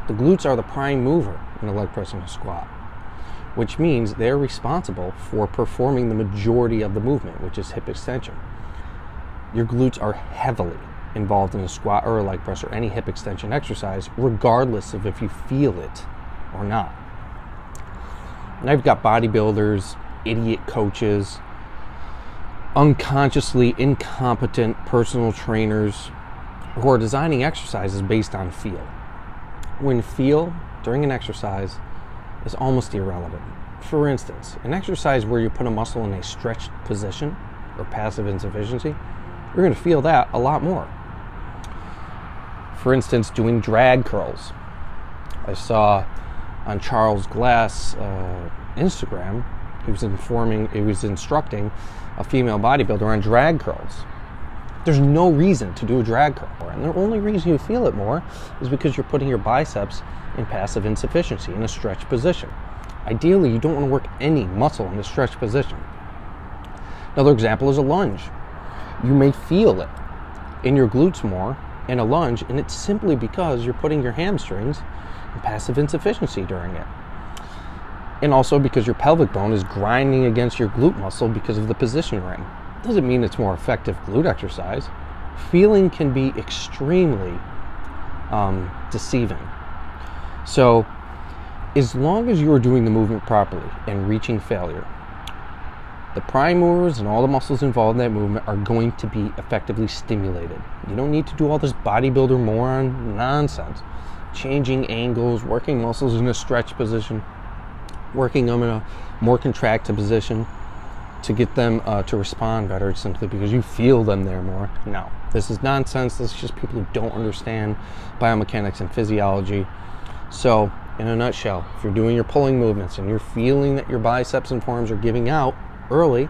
The glutes are the prime mover in a leg press and a squat, which means they're responsible for performing the majority of the movement, which is hip extension. Your glutes are heavily involved in a squat or a leg press or any hip extension exercise, regardless of if you feel it or not. And I've got bodybuilders, idiot coaches, unconsciously incompetent personal trainers who are designing exercises based on feel, when feel during an exercise is almost irrelevant. For instance, an exercise where you put a muscle in a stretched position or passive insufficiency, you're going to feel that a lot more. For instance, doing drag curls. I saw on Charles Glass' Instagram, he was instructing a female bodybuilder on drag curls. There's no reason to do a drag curl, and the only reason you feel it more is because you're putting your biceps in passive insufficiency, in a stretched position. Ideally, you don't want to work any muscle in a stretched position. Another example is a lunge. You may feel it in your glutes more in a lunge, and it's simply because you're putting your hamstrings in passive insufficiency during it. And also because your pelvic bone is grinding against your glute muscle because of the position ring. Doesn't mean it's more effective glute exercise. Feeling can be extremely deceiving. So as long as you are doing the movement properly and reaching failure, the prime movers and all the muscles involved in that movement are going to be effectively stimulated. You don't need to do all this bodybuilder moron nonsense. Changing angles, working muscles in a stretched position, working them in a more contracted position to get them to respond better simply because you feel them there more. No, this is nonsense. This is just people who don't understand biomechanics and physiology. So in a nutshell, if you're doing your pulling movements and you're feeling that your biceps and forearms are giving out early,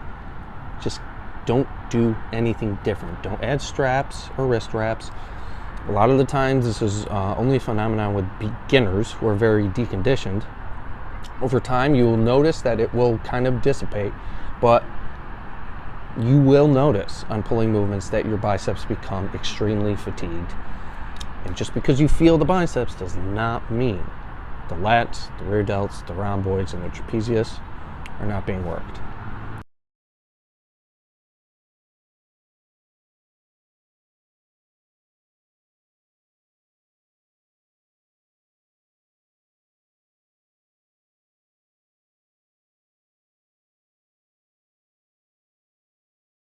just don't do anything different. Don't add straps or wrist wraps. A lot of the times this is only a phenomenon with beginners who are very deconditioned. Over time, you will notice that it will kind of dissipate, but you will notice on pulling movements that your biceps become extremely fatigued. And just because you feel the biceps does not mean the lats, the rear delts, the rhomboids, and the trapezius are not being worked.